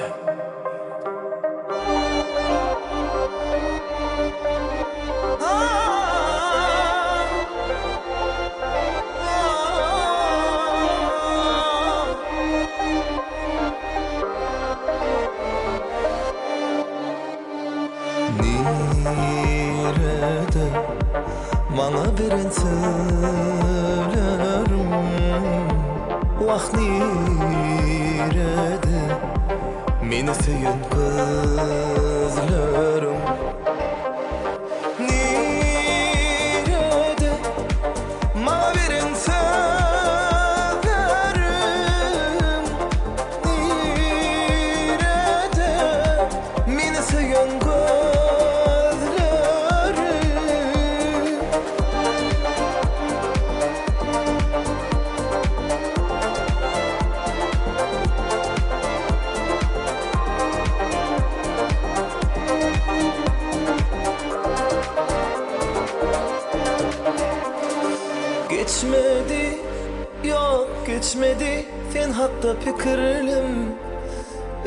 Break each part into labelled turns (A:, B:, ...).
A: Nerede bana veren söylerim, vah nerede meni söyleyen gözlerim, nerede bana veren sözlerim, nerede meni söyleyen gözlerim. Geçmedi, yok geçmedi sen hatta fikirlim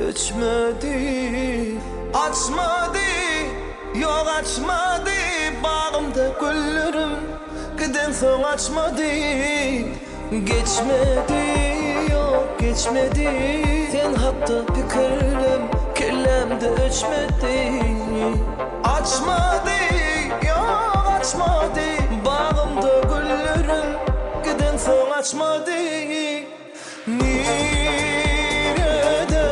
A: öçmedi, açmadı, yok açmadı bağımda güllerim giden son açmadı. Geçmedi, yok geçmedi sen hatta fikirlim kellemde öçmedi, açmadı, yok açmadı bağımda güllerim giden son açmadı. Nerede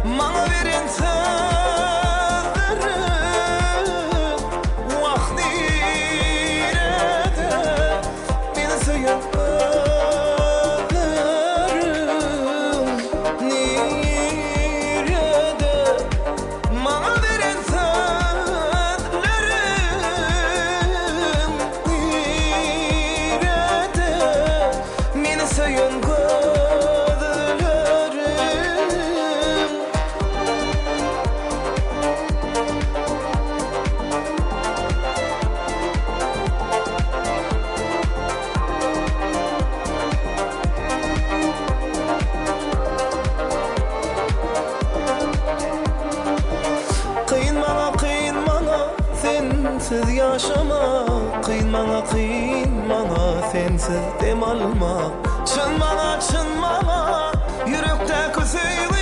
A: bana veren sözlerim, vah nerede beni söyleyen gözlerim, nerede bana veren sözlerim, nerede beni söyleyen gözlerim. Kıyın bana sensiz yaşamak, kıyın bana sensiz dem almak, çın bana yürekte küsüyle